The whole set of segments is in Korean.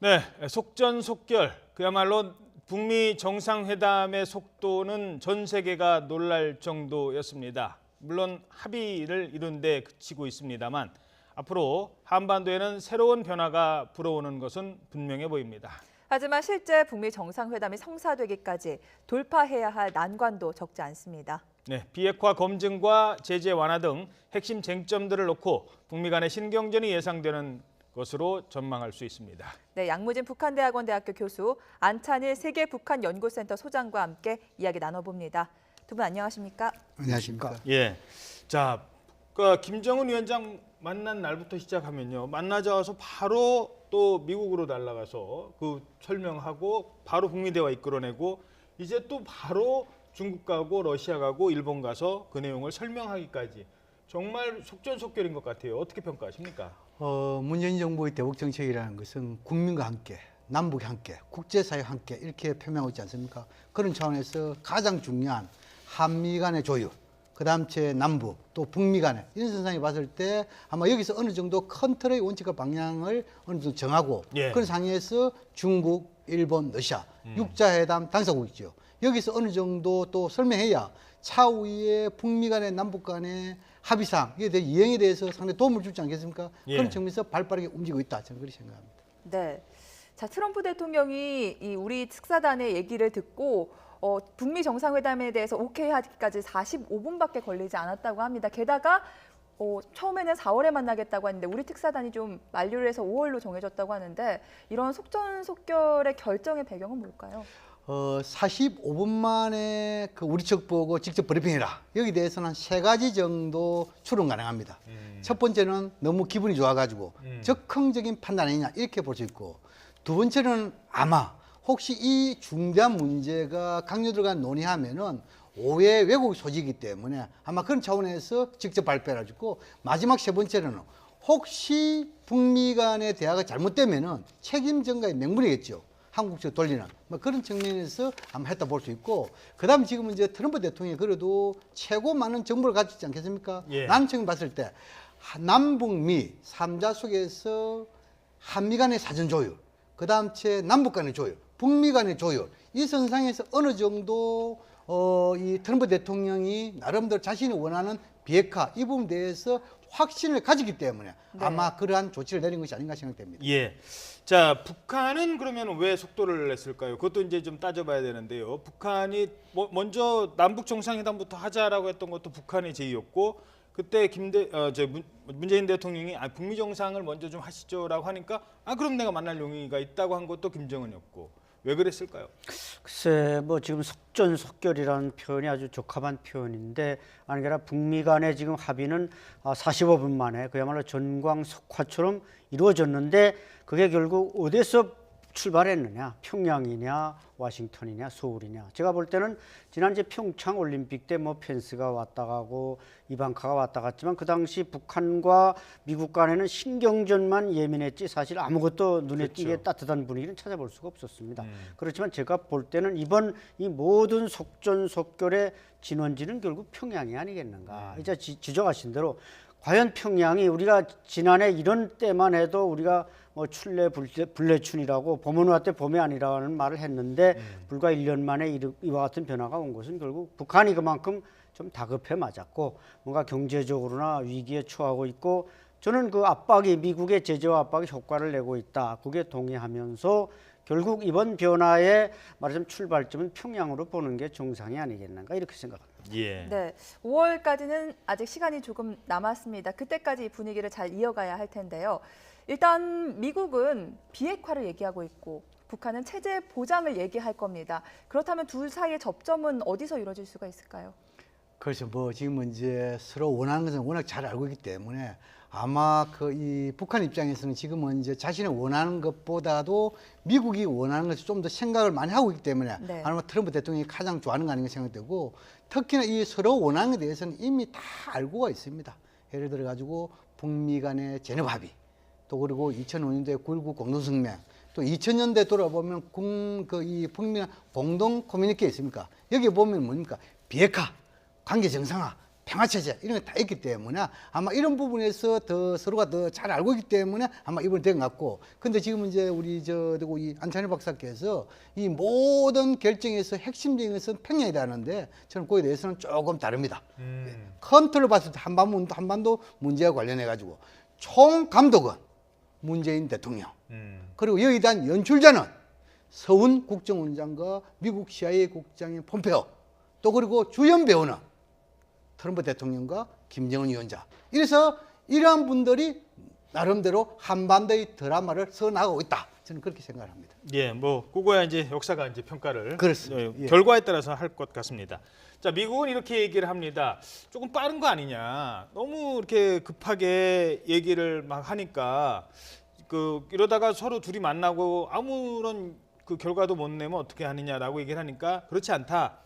네, 속전속결. 그야말로 북미 정상회담의 속도는 전 세계가 놀랄 정도였습니다. 물론 합의를 이룬 데 그치고 있습니다만 앞으로 한반도에는 새로운 변화가 불어오는 것은 분명해 보입니다. 하지만 실제 북미 정상회담이 성사되기까지 돌파해야 할 난관도 적지 않습니다. 네, 비핵화 검증과 제재 완화 등 핵심 쟁점들을 놓고 북미 간의 신경전이 예상되는 것으로 전망할 수 있습니다. 네, 양무진 북한대학원대학교 교수 안찬일 세계북한연구센터 소장과 함께 이야기 나눠봅니다. 두 분 안녕하십니까? 안녕하십니까? 예, 자, 김정은 위원장 만난 날부터 시작하면요, 만나자와서 바로 또 미국으로 날아가서 그 설명하고 바로 북미 대화 이끌어내고 이제 또 바로 중국 가고 러시아 가고 일본 가서 그 내용을 설명하기까지 정말 속전속결인 것 같아요. 어떻게 평가하십니까? 문재인 정부의 대북 정책이라는 것은 국민과 함께, 남북이 함께, 국제사회와 함께 이렇게 표명하고 있지 않습니까? 그런 차원에서 가장 중요한 한미 간의 조율, 그다음 남북, 또 북미 간의 이런 선상에 봤을 때 아마 여기서 어느 정도 큰 틀의 원칙과 방향을 어느 정도 정하고 그런 상황에서 중국, 일본, 러시아, 육자회담 당사국이죠. 여기서 어느 정도 또 설명해야 차후에 북미 간의 남북 간의 합의사항, 이에 대해 이행에 대해서 상당히 도움을 주지 않겠습니까? 그런 측면에서 발빠르게 움직이고 있다. 저는 그렇게 생각합니다. 네. 자, 트럼프 대통령이 이 우리 특사단의 얘기를 듣고 북미 정상회담에 대해서 오케이 하기까지 45분밖에 걸리지 않았다고 합니다. 게다가 처음에는 4월에 만나겠다고 했는데 우리 특사단이 좀 만류를 해서 5월로 정해졌다고 하는데 이런 속전속결의 결정의 배경은 뭘까요? 45분 만에 그 우리 측 보고 직접 브리핑해라. 여기 대해서는 한 3가지 정도 추론 가능합니다. 첫 번째는 너무 기분이 좋아가지고 적극적인 판단 아니냐 이렇게 볼 수 있고, 두 번째는 아마 혹시 이 중대한 문제가 강요들 간 논의하면은 오해 왜곡 소지이기 때문에 아마 그런 차원에서 직접 발표해가지고, 마지막 세 번째는 혹시 북미 간의 대화가 잘못되면은 책임 전가의 명분이겠죠. 한국 측 돌리는 그런 측면에서 아마 했다 볼 수 있고, 그다음 지금 이제 트럼프 대통령이 그래도 최고 많은 정보를 가지고 있지 않겠습니까? 나는 지금 봤을 때 남북미 3자 속에서 한미 간의 사전 조율, 그다음 남북 간의 조율, 북미 간의 조율, 이 선상에서 어느 정도 이 트럼프 대통령이 나름대로 자신이 원하는 비핵화 이 부분에 대해서 확신을 가지기 때문에 아마 그러한 조치를 내린 것이 아닌가 생각됩니다. 예. 자, 북한은 그러면 왜 속도를 냈을까요? 그것도 이제 좀 따져봐야 되는데요. 북한이 먼저 남북 정상회담부터 하자라고 했던 것도 북한의 제의였고, 그때 문재인 대통령이 북미 정상을 먼저 좀 하시죠라고 하니까 그럼 내가 만날 용의가 있다고 한 것도 김정은이었고, 왜 그랬을까요? 글쎄, 지금 속전속결이라는 표현이 아주 적합한 표현인데, 아니라 북미 간의 지금 합의는 45분 만에 그야말로 전광석화처럼 이루어졌는데, 그게 결국 어디서 출발했느냐? 평양이냐, 워싱턴이냐, 서울이냐? 제가 볼 때는 지난 평창 올림픽 때 펜스가 왔다 가고 이방카가 왔다 갔지만 그 당시 북한과 미국 간에는 신경전만 예민했지 사실 아무것도 눈에 띄게 따뜻한 분위기는 찾아볼 수가 없었습니다. 그렇지만 제가 볼 때는 이번 이 모든 속전속결의 진원지는 결국 평양이 아니겠는가. 이제 지적하신 대로 과연 평양이 우리가 지난해 이런 때만 해도 우리가 출래 불래춘이라고 봄은 왔대 봄이 아니라는 말을 했는데 불과 1년 만에 이와 같은 변화가 온 것은 결국 북한이 그만큼 좀 다급해 맞았고 뭔가 경제적으로나 위기에 처하고 있고, 저는 그 압박이 미국의 제재와 압박이 효과를 내고 있다. 그게 동의하면서 결국 이번 변화의 말하자면 출발점은 평양으로 보는 게 정상이 아니겠는가 이렇게 생각합니다. 예. 네, 5월까지는 아직 시간이 조금 남았습니다. 그때까지 이 분위기를 잘 이어가야 할 텐데요. 일단 미국은 비핵화를 얘기하고 있고 북한은 체제 보장을 얘기할 겁니다. 그렇다면 둘 사이의 접점은 어디서 이루어질 수가 있을까요? 그래서 지금 이제 서로 원하는 것은 워낙 잘 알고 있기 때문에 아마 이 북한 입장에서는 지금은 이제 자신이 원하는 것보다도 미국이 원하는 것을 좀 더 생각을 많이 하고 있기 때문에 아마 트럼프 대통령이 가장 좋아하는 거 아닌가 생각되고, 특히나 이 서로 원하는 것에 대해서는 이미 다 알고가 있습니다. 예를 들어 가지고 북미 간의 제네바 합의, 또 그리고 2005년도에 9.19 공동성명, 또 2000년대 돌아보면 이 북미 공동 커뮤니케 있습니까? 여기 보면 뭡니까? 비핵화, 관계 정상화, 평화체제 이런 게 다 있기 때문에 아마 이런 부분에서 더 서로가 더 잘 알고 있기 때문에 아마 이번에 된 것 같고, 근데 지금 이제 우리 이 안찬일 박사께서 이 모든 결정에서 핵심적인 것은 평양이라는데 저는 그에 대해서는 조금 다릅니다. 컨트롤 봤을 때 한반도 문제와 관련해 가지고 총 감독은 문재인 대통령, 그리고 여기에 대한 연출자는 서훈 국정원장과 미국 CIA 국장인 폼페오, 또 그리고 주연 배우는 트럼프 대통령과 김정은 위원장. 이래서 이러한 분들이 나름대로 한반도의 드라마를 써나가고 있다. 저는 그렇게 생각을 합니다. 예, 뭐 그거야 이제 역사가 이제 평가를 그렇습니다. 예. 결과에 따라서 할 것 같습니다. 자, 미국은 이렇게 얘기를 합니다. 조금 빠른 거 아니냐. 너무 이렇게 급하게 얘기를 막 하니까 이러다가 서로 둘이 만나고 아무런 그 결과도 못 내면 어떻게 하느냐라고 얘기를 하니까 그렇지 않다.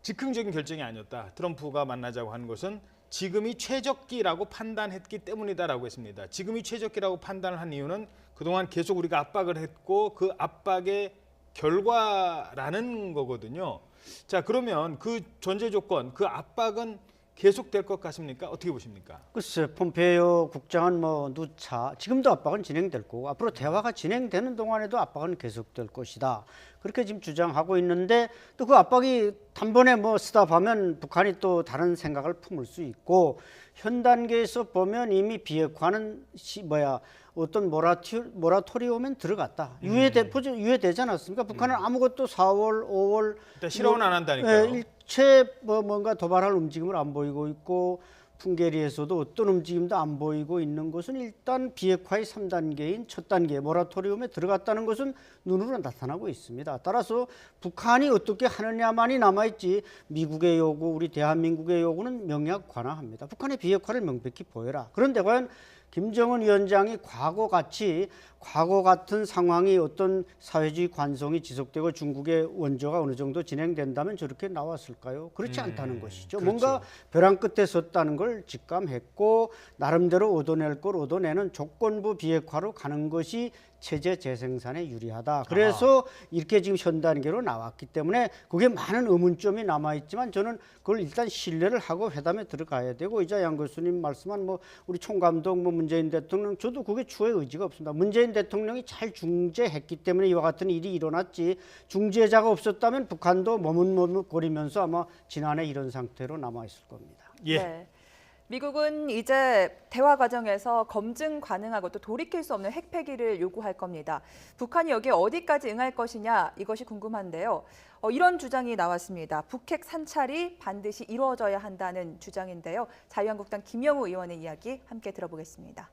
즉흥적인 결정이 아니었다. 트럼프가 만나자고 하는 것은 지금이 최적기라고 판단했기 때문이다라고 했습니다. 지금이 최적기라고 판단을 한 이유는 그동안 계속 우리가 압박을 했고 그 압박의 결과라는 거거든요. 자, 그러면 그 전제 조건, 그 압박은 계속될 것 같습니까? 어떻게 보십니까? 글쎄, 폼페이오 국장은 뭐 누차 지금도 압박은 진행될 거고 앞으로 대화가 진행되는 동안에도 압박은 계속될 것이다. 그렇게 지금 주장하고 있는데 또 그 압박이 단번에 뭐 스탑하면 북한이 또 다른 생각을 품을 수 있고 현 단계에서 보면 이미 비핵화는 어떤 모라토리움엔 들어갔다. 유예되지 않았습니까? 북한은 아무것도 4월, 5월 일단 실험은 안 한다니까요. 일체 뭔가 도발할 움직임을 안 보이고 있고 풍계리에서도 어떤 움직임도 안 보이고 있는 것은 일단 비핵화의 3단계인 첫 단계 모라토리움에 들어갔다는 것은 눈으로 나타나고 있습니다. 따라서 북한이 어떻게 하느냐만이 남아있지 미국의 요구, 우리 대한민국의 요구는 명약 관화합니다. 북한의 비핵화를 명백히 보여라. 그런데 과연 김정은 위원장이 과거 같은 상황이 어떤 사회주의 관성이 지속되고 중국의 원조가 어느 정도 진행된다면 저렇게 나왔을까요? 그렇지 않다는 것이죠. 그렇죠. 뭔가 벼랑 끝에 섰다는 걸 직감했고 나름대로 얻어낼 걸 얻어내는 조건부 비핵화로 가는 것이 체제 재생산에 유리하다. 그래서 이렇게 지금 현 단계로 나왔기 때문에 그게 많은 의문점이 남아있지만 저는 그걸 일단 신뢰를 하고 회담에 들어가야 되고 이자 양 교수님 말씀한 뭐 우리 총감독 문재인 대통령 저도 그게 추후의 의지가 없습니다. 문재인 대통령이 잘 중재했기 때문에 이와 같은 일이 일어났지 중재자가 없었다면 북한도 머뭇머뭇거리면서 아마 지난해 이런 상태로 남아있을 겁니다. 예. 네. 미국은 이제 대화 과정에서 검증 가능하고 또 돌이킬 수 없는 핵폐기를 요구할 겁니다. 북한이 여기에 어디까지 응할 것이냐 이것이 궁금한데요. 이런 주장이 나왔습니다. 북핵 산찰이 반드시 이루어져야 한다는 주장인데요. 자유한국당 김영우 의원의 이야기 함께 들어보겠습니다.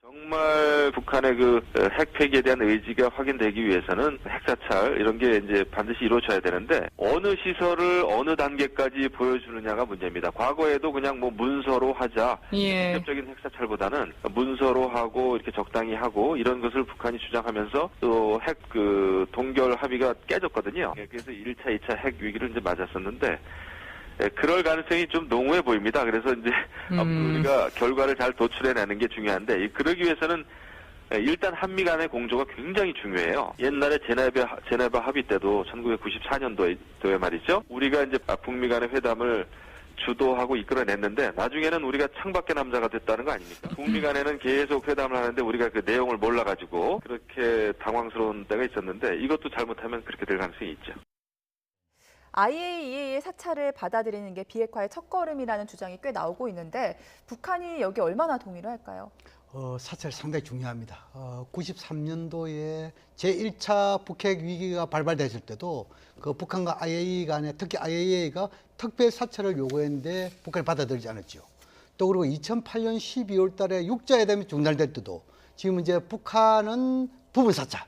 정말 북한의 그 핵폐기에 대한 의지가 확인되기 위해서는 핵사찰 이런 게 이제 반드시 이루어져야 되는데 어느 시설을 어느 단계까지 보여주느냐가 문제입니다. 과거에도 그냥 뭐 문서로 하자, 직접적인 핵사찰보다는 문서로 하고 이렇게 적당히 하고 이런 것을 북한이 주장하면서 또 핵 동결 합의가 깨졌거든요. 그래서 1차, 2차 핵 위기를 이제 맞았었는데. 그럴 가능성이 좀 농후해 보입니다. 그래서 이제 우리가 결과를 잘 도출해내는 게 중요한데 그러기 위해서는 일단 한미 간의 공조가 굉장히 중요해요. 옛날에 제네바 합의 때도 1994년도에 말이죠. 우리가 이제 북미 간의 회담을 주도하고 이끌어냈는데 나중에는 우리가 창밖의 남자가 됐다는 거 아닙니까? 북미 간에는 계속 회담을 하는데 우리가 그 내용을 몰라가지고 그렇게 당황스러운 때가 있었는데 이것도 잘못하면 그렇게 될 가능성이 있죠. IAEA의 사찰을 받아들이는 게 비핵화의 첫걸음이라는 주장이 꽤 나오고 있는데 북한이 여기 얼마나 동의를 할까요? 사찰 상당히 중요합니다. 93년도에 제1차 북핵 위기가 발발됐을 때도 그 북한과 IAEA 간에 특히 IAEA가 특별 사찰을 요구했는데 북한이 받아들이지 않았죠. 또 그리고 2008년 12월 달에 육자회담이 중단될 때도 지금 이제 북한은 부분 사찰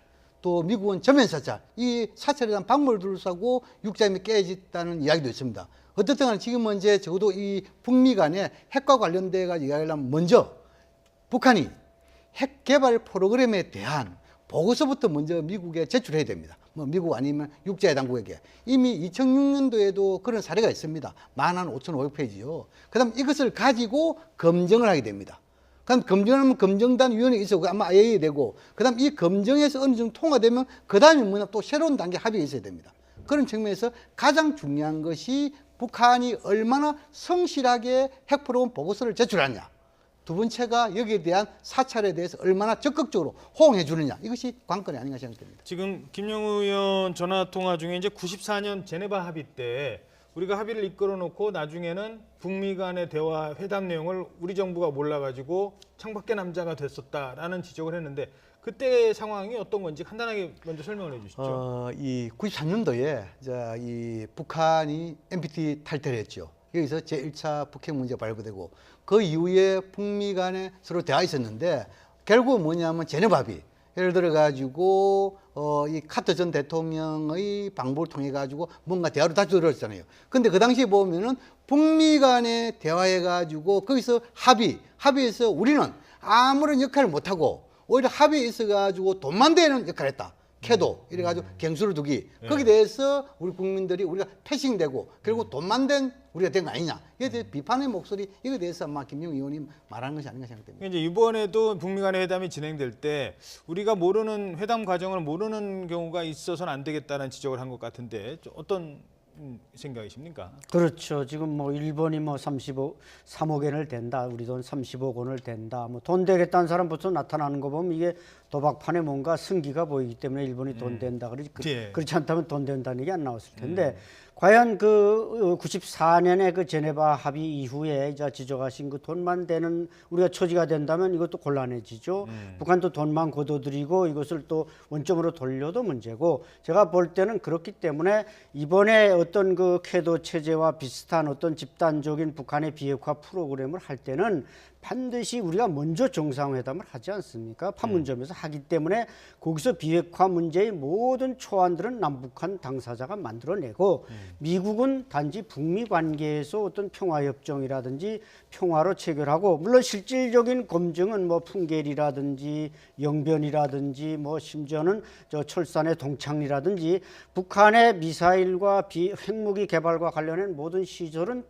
또 미국은 전면 사찰, 이 사찰에 대한 방법을 둘러싸고 육자회담이 깨졌다는 이야기도 있습니다. 어떻든 간에 지금은 이제 적어도 이 북미 간에 핵과 관련돼가 이야기하려면 먼저 북한이 핵 개발 프로그램에 대한 보고서부터 먼저 미국에 제출해야 됩니다. 뭐 미국 아니면 육자회담국에게. 이미 2006년도에도 그런 사례가 있습니다. 15,500페이지요. 그다음 이것을 가지고 검증을 하게 됩니다. 그럼 검증하면 검증단 위원회가 있어 아마 IAEA 되고 그다음 이 검증에서 어느 정도 통과되면 그다음에 뭐냐 또 새로운 단계 합의가 있어야 됩니다. 그런 측면에서 가장 중요한 것이 북한이 얼마나 성실하게 핵 프로그램 보고서를 제출하느냐. 두 번째가 여기에 대한 사찰에 대해서 얼마나 적극적으로 호응해 주느냐. 이것이 관건이 아닌가 생각됩니다. 지금 김영우 의원 전화 통화 중에 이제 94년 제네바 합의 때 우리가 합의를 이끌어 놓고 나중에는 북미 간의 대화 회담 내용을 우리 정부가 몰라가지고 창밖의 남자가 됐었다라는 지적을 했는데 그때 상황이 어떤 건지 간단하게 먼저 설명을 해주시죠. 이 93년도에 이 북한이 NPT 탈퇴를 했죠. 여기서 제1차 북핵 문제가 발표되고 그 이후에 북미 간에 서로 대화가 있었는데 결국은 뭐냐면 제네바 합의. 예를 들어 가지고 이 카터 전 대통령의 방법을 통해 가지고 뭔가 대화를 다시 들었잖아요. 근데 그 당시에 보면은 북미 간에 대화해 가지고 거기서 합의해서 우리는 아무런 역할을 못 하고 오히려 합의에 있어 가지고 돈만 되는 역할을 했다. 캐도 이래 가지고 갱수를 두기. 거기에 대해서 우리 국민들이 우리가 패싱되고 결국 돈만 된 우리가 된 거 아니냐. 이에 대해 비판의 목소리 이거에 대해서 아마 김영우 의원님 말하는 것이 아닌가 생각됩니다. 이제 이번에도 북미 간의 회담이 진행될 때 우리가 모르는 회담 과정을 모르는 경우가 있어서는 안 되겠다는 지적을 한 것 같은데 어떤 생각이십니까? 그렇죠. 지금 뭐 일본이 뭐 3억 원을 댄다. 우리 돈 30억 원을 댄다. 뭐 돈 되겠다는 사람부터 나타나는 거 보면 이게 도박판에 뭔가 승기가 보이기 때문에 일본이 돈 된다. 예. 그렇지 않다면 돈 된다는 얘기 안 나왔을 텐데 과연 그 94년에 그 제네바 합의 이후에 이제 지적하신 그 돈만 되는 우리가 처지가 된다면 이것도 곤란해지죠. 북한도 돈만 거둬들이고 이것을 또 원점으로 돌려도 문제고 제가 볼 때는 그렇기 때문에 이번에 어떤 그 캐도 체제와 비슷한 어떤 집단적인 북한의 비핵화 프로그램을 할 때는 반드시 우리가 먼저 정상회담을 하지 않습니까? 판문점에서 하기 때문에 거기서 비핵화 문제의 모든 초안들은 남북한 당사자가 만들어내고 미국은 단지 북미 관계에서 어떤 평화협정이라든지 평화로 체결하고 물론 실질적인 검증은 뭐 풍계리라든지 영변이라든지 뭐 심지어는 저 철산의 동창리라든지 북한의 미사일과 핵무기 개발과 관련된 모든 시설은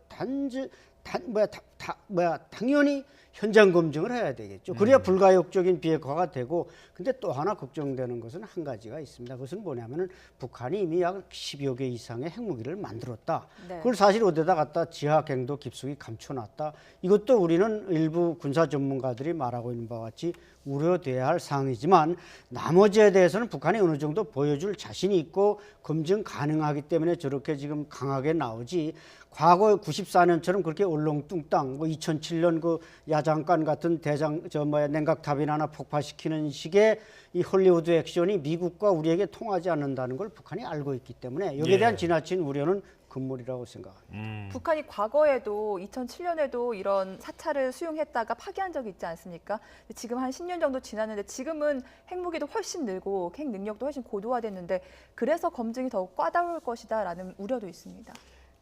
당연히 현장 검증을 해야 되겠죠. 그래야 불가역적인 비핵화가 되고 근데 또 하나 걱정되는 것은 한 가지가 있습니다. 그것은 뭐냐면은 북한이 이미 약 10여 개 이상의 핵무기를 만들었다. 네. 그걸 사실 어디다 갖다 지하갱도 깊숙이 감춰놨다. 이것도 우리는 일부 군사 전문가들이 말하고 있는 바와 같이 우려돼야 할 사항이지만 나머지에 대해서는 북한이 어느 정도 보여줄 자신이 있고 검증 가능하기 때문에 저렇게 지금 강하게 나오지 과거 94년처럼 그렇게 얼렁뚱땅 뭐 2007년 그 야장간 같은 냉각탑이나 하나 폭파시키는 식의 이 헐리우드 액션이 미국과 우리에게 통하지 않는다는 걸 북한이 알고 있기 때문에 여기에 대한 지나친 우려는 금물이라고 생각합니다. 북한이 과거에도 2007년에도 이런 사찰을 수용했다가 파기한 적이 있지 않습니까? 지금 한 10년 정도 지났는데 지금은 핵무기도 훨씬 늘고 핵 능력도 훨씬 고도화됐는데 그래서 검증이 더욱 까다로울 것이다라는 우려도 있습니다.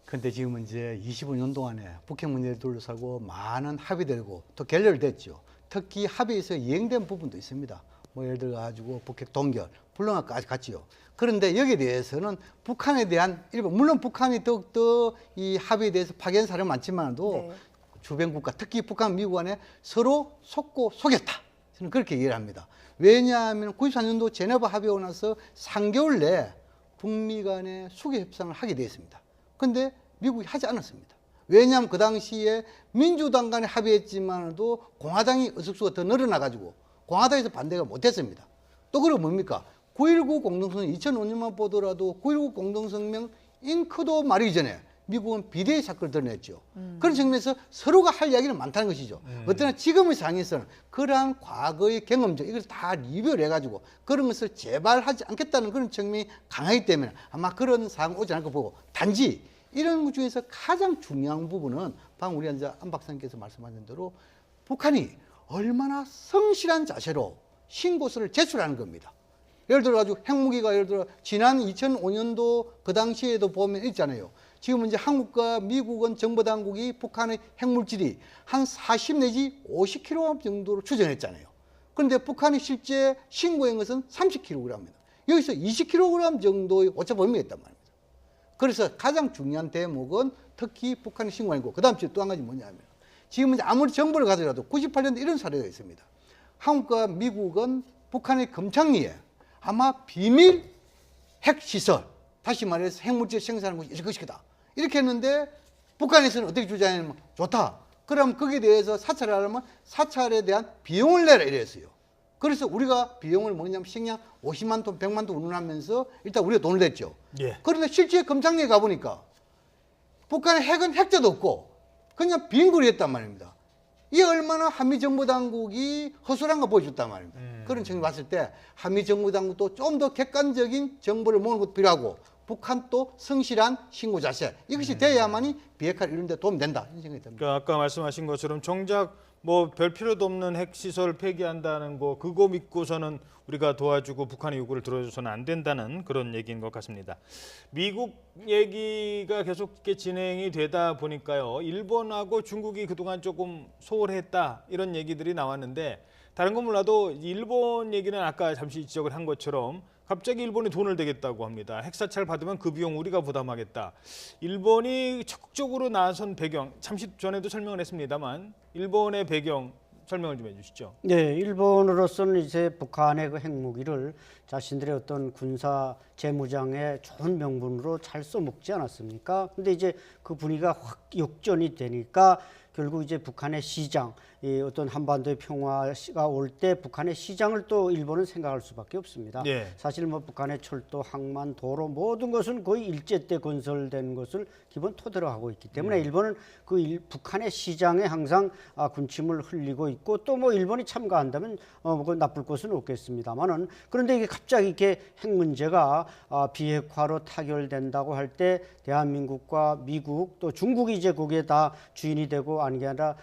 그런데 지금은 이제 25년 동안에 북핵 문제를 둘러싸고 많은 합의되고 또 결렬됐죠. 특히 합의에서 이행된 부분도 있습니다. 뭐 예를 들어 가지고 북핵 동결, 불능화까지 갔지요. 그런데 여기에 대해서는 북한에 대한 일부 물론 북한이 더욱더 이 합의에 대해서 파기한 사람은 많지만도 네. 주변 국가 특히 북한, 미국 간에 서로 속고 속였다. 저는 그렇게 이해를 합니다. 왜냐하면 94년도 제네바 합의하고 나서 3개월 내에 북미 간의 수교 협상을 하게 되었습니다. 그런데 미국이 하지 않았습니다. 왜냐하면 그 당시에 민주당 간에 합의했지만도 공화당이 의석수가 더 늘어나가지고 공화당에서 반대가 못했습니다. 또 그리고 뭡니까? 9.19 공동성명 2005년만 보더라도 9.19 공동성명 잉크도 마르기 전에 미국은 비대위 사건을 드러냈죠. 그런 측면에서 서로가 할 이야기는 많다는 것이죠. 어떠나 지금의 상황에서는 그러한 과거의 경험적 이걸 다 리뷰를 해가지고 그런 것을 재발하지 않겠다는 그런 측면이 강하기 때문에 아마 그런 상황 오지 않을 거 보고 단지 이런 것 중에서 가장 중요한 부분은 방금 우리 안 박사님께서 말씀하신 대로 북한이 얼마나 성실한 자세로 신고서를 제출하는 겁니다. 예를 들어가지고 핵무기가 예를 들어 지난 2005년도 그 당시에도 보면 있잖아요. 지금 이제 한국과 미국은 정보당국이 북한의 핵물질이 한 40 내지 50kg 정도로 추정했잖아요. 그런데 북한이 실제 신고한 것은 30kg입니다. 여기서 20kg 정도의 오차 범위가 있단 말입니다. 그래서 가장 중요한 대목은 특히 북한이 신고한 거. 그 다음 또 한 가지 뭐냐면 지금 이제 아무리 정보를 가져라도 98년도 이런 사례가 있습니다. 한국과 미국은 북한의 금창리에 아마 비밀 핵시설, 다시 말해서 핵물질 생산하는 곳이 있을 것이다. 이렇게 했는데 북한에서는 어떻게 주장하냐면 좋다. 그럼 거기에 대해서 사찰을 하려면 사찰에 대한 비용을 내라 이랬어요. 그래서 우리가 비용을 뭐냐면 식량 50만 톤, 100만 톤 운운하면서 일단 우리가 돈을 냈죠. 예. 그런데 실제 검장리에 가보니까 북한의 핵은 핵자도 없고 그냥 빈 거리였단 말입니다. 이게 얼마나 한미정보당국이 허술한가 보여줬단 말입니다. 그런 측면을 봤을 때 한미정보당국도 좀 더 객관적인 정보를 모으는 것도 필요하고 북한도 성실한 신고 자세 이것이 돼야만이 비핵화를 이루는 데 도움이 된다 이런 생각이 듭니다. 그러니까 아까 말씀하신 것처럼 정작 뭐 별 필요도 없는 핵시설 폐기한다는 거 그거 믿고서는 우리가 도와주고 북한의 요구를 들어줘서는 안 된다는 그런 얘기인 것 같습니다. 미국 얘기가 계속 이렇게 진행이 되다 보니까요. 일본하고 중국이 그동안 조금 소홀했다 이런 얘기들이 나왔는데 다른 건 몰라도 일본 얘기는 아까 잠시 지적을 한 것처럼 갑자기 일본이 돈을 대겠다고 합니다. 핵사찰 받으면 그 비용 우리가 부담하겠다. 일본이 적극적으로 나선 배경, 잠시 전에도 설명을 했습니다만 일본의 배경 설명을 좀 해주시죠. 네, 일본으로서는 이제 북한의 그 핵무기를 자신들의 어떤 군사 재무장의 좋은 명분으로 잘 써먹지 않았습니까? 근데 이제 그 분위기가 확 역전이 되니까 결국 이제 북한의 시장, 이 어떤 한반도의 평화가 올 때 북한의 시장을 또 일본은 생각할 수밖에 없습니다. 예. 사실 뭐 북한의 철도, 항만, 도로 모든 것은 거의 일제 때 건설된 것을 기본 토대로 하고 있기 때문에 일본은 그 북한의 시장에 항상 군침을 흘리고 있고 또 뭐 일본이 참가한다면 뭐 나쁠 것은 없겠습니다만은 그런데 이게 갑자기 이렇게 핵 문제가 비핵화로 타결된다고 할 때 대한민국과 미국 또 중국이 이제 거기에 다 주인이 되고 아닌 게 아니라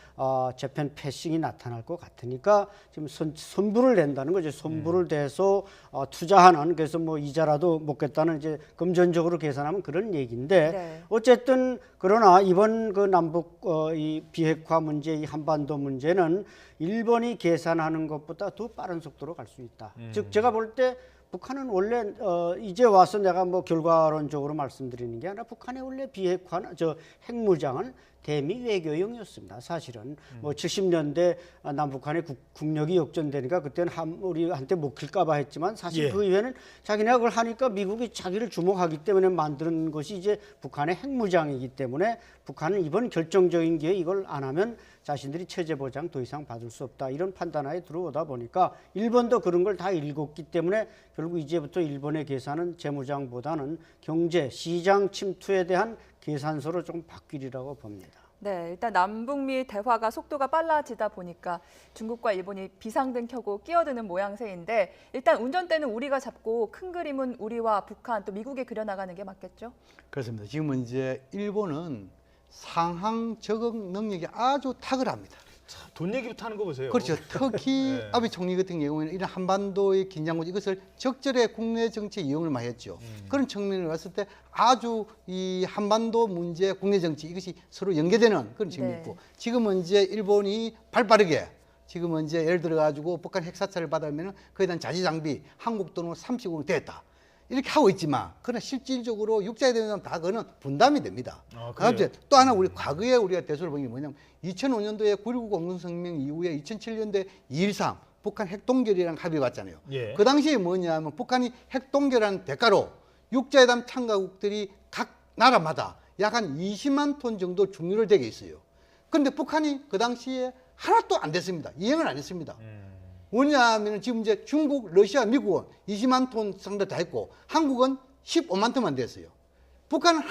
재팬 패싱이 나타날 것 같으니까 지금 선불을 낸다는 거죠. 선불을 대서 투자하는 그래서 뭐 이자라도 먹겠다는 이제 금전적으로 계산하면 그런 얘기인데 네. 어쨌든 그러나 이번 그 남북 이 비핵화 문제, 이 한반도 문제는 일본이 계산하는 것보다 더 빠른 속도로 갈 수 있다. 즉 제가 볼 때 북한은 원래 이제 와서 내가 뭐 결과론적으로 말씀드리는 게 아니라 북한의 원래 비핵화는 핵무장은 대미 외교용이었습니다. 사실은 뭐 70년대 남북한의 국력이 역전되니까 그때는 우리한테 먹힐까봐 했지만 사실 예. 그 이후에는 자기네가 그걸 하니까 미국이 자기를 주목하기 때문에 만드는 것이 이제 북한의 핵무장이기 때문에 북한은 이번 결정적인 기회에 이걸 안 하면 자신들이 체제 보장 더 이상 받을 수 없다 이런 판단하에 들어오다 보니까 일본도 그런 걸 다 읽었기 때문에 결국 이제부터 일본의 계산은 재무장보다는 경제 시장 침투에 대한 계산서로 좀 바뀌리라고 봅니다. 네, 일단 남북미 대화가 속도가 빨라지다 보니까 중국과 일본이 비상등 켜고 끼어드는 모양새인데 일단 운전대는 우리가 잡고 큰 그림은 우리와 북한 또 미국에 그려나가는 게 맞겠죠? 그렇습니다. 지금 이제 일본은 상황 적응 능력이 아주 탁월합니다. 돈 얘기부터 하는 거 보세요. 그렇죠. 특히 네. 아베 총리 같은 경우에는 이런 한반도의 긴장고 이것을 적절히 국내 정치에 이용을 많이 했죠. 그런 측면을 봤을 때 아주 이 한반도 문제, 국내 정치 이것이 서로 연계되는 그런 측면이 네. 있고 지금은 이제 일본이 발빠르게 지금은 이제 예를 들어 가지고 북한 핵사찰을 받으면 그에 대한 자지 장비 한국 돈으로 30억원 됐다. 이렇게 하고 있지만 그러나 실질적으로 육자에 대한 다 그거는 분담이 됩니다. 그다음에 또 하나 우리 과거에 우리가 대수를 본 게 뭐냐면 2005년도에 9.19 공동성명 이후에 2007년도에 2.13 북한 핵동결이라는 합의 왔잖아요. 예. 그 당시에 뭐냐면 북한이 핵동결한 대가로 육자회담 참가국들이 각 나라마다 약 한 20만 톤 정도 중유를 되게 있어요. 그런데 북한이 그 당시에 하나도 안 됐습니다. 이행을 안 했습니다. 뭐냐면 지금 이제 중국, 러시아, 미국은 20만 톤 상도 다 했고 한국은 15만 톤만 됐어요. 북한은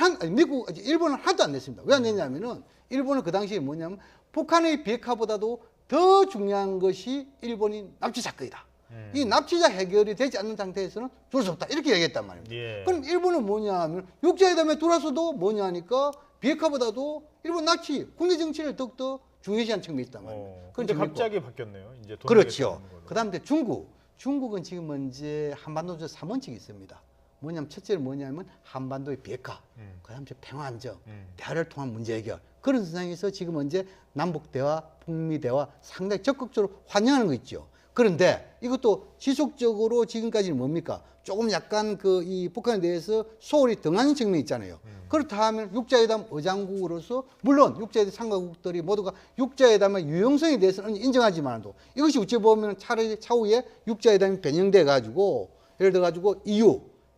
일본은 하나도 안 냈습니다. 왜 안 냈냐면은 일본은 그 당시에 뭐냐면 북한의 비핵화보다도 더 중요한 것이 일본이 납치 사건이다. 이 납치자 해결이 되지 않는 상태에서는 줄 수 없다. 이렇게 얘기했단 말입니다. 예. 그럼 일본은 뭐냐면 육자회담에 들어와서도 뭐냐니까 비핵화보다도 일본 납치, 국내 정치를 더욱더 중요시한 측면이 있단 말입니다. 그런데 갑자기 바뀌었네요. 이제 돈 그렇죠. 내겠다는 걸로. 그다음에 중국은 지금 이제 한반도에서 3원칙이 있습니다. 뭐냐면 첫째는 뭐냐면 한반도의 비핵화, 그다음에 평화 안정, 대화를 통한 문제 해결. 그런 세상에서 지금 이제 남북 대화, 북미 대화 상당히 적극적으로 환영하는 거 있죠. 그런데 이것도 지속적으로 지금까지는 뭡니까? 조금 약간 이 북한에 대해서 소홀히 등하는 측면이 있잖아요. 그렇다 하면 육자회담 의장국으로서 물론 육자회담 참가국들이 모두가 육자회담의 유용성에 대해서는 인정하지만도 이것이 어찌 보면 차라리 차후에 육자회담이 변형돼 가지고 예를 들어 가지고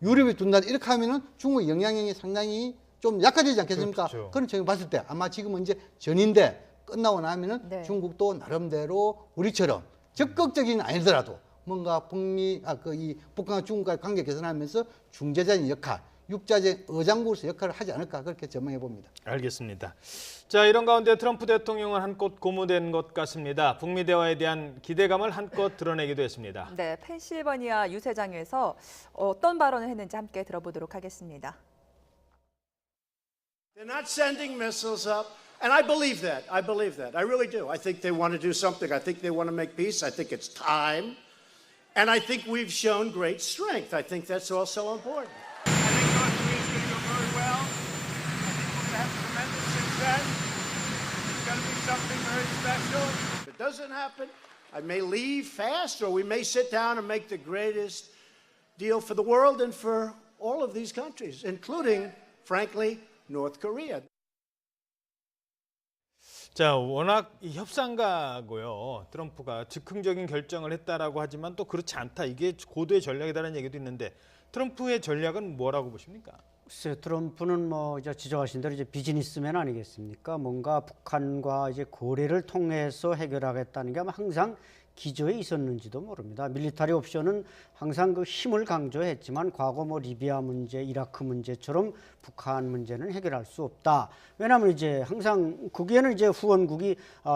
유럽이 둔다 이렇게 하면은 중국의 영향력이 상당히 좀 약해지지 않겠습니까? 그렇죠. 그런 측면 봤을 때 아마 지금은 이제 전인데 끝나고 나면은 네. 중국도 나름대로 우리처럼 적극적인 아니더라도 뭔가 이 북한과 중국과의 관계 개선하면서 중재자인 역할, 육자적 의장국으로서 역할을 하지 않을까 그렇게 전망해 봅니다. 알겠습니다. 자, 이런 가운데 트럼프 대통령은 한껏 고무된 것 같습니다. 북미 대화에 대한 기대감을 한껏 드러내기도 했습니다. 네, 펜실버니아 유세장에서 어떤 발언을 했는지 함께 들어보도록 하겠습니다. They're not sending missiles up, and I believe that. I believe that. I really do. I think they want to do something. I think they want to make peace. I think it's time. And I think we've shown great strength. I think that's also important. I think North Korea's going to go very well. I think we're going to have tremendous success. It's going to be something very special. If it doesn't happen, I may leave fast, or we may sit down and make the greatest deal for the world and for all of these countries, including, frankly, North Korea. 자, 워낙 이 협상가고요. 트럼프가 즉흥적인 결정을 했다라고 하지만 또 그렇지 않다. 이게 고도의 전략이다라는 얘기도 있는데 트럼프의 전략은 뭐라고 보십니까? 글쎄, 트럼프는 뭐 이제 지적하신 대로 이제 비즈니스맨 아니겠습니까? 뭔가 북한과 이제 거래를 통해서 해결하겠다는 게 아마 항상 기조에 있었는지도 모릅니다. 밀리터리 옵션은 항상 그 힘을 강조했지만 과거 뭐 리비아 문제, 이라크 문제처럼 북한 문제는 해결할 수 없다. 왜냐하면 이제 항상 거기에는 이제 후원국이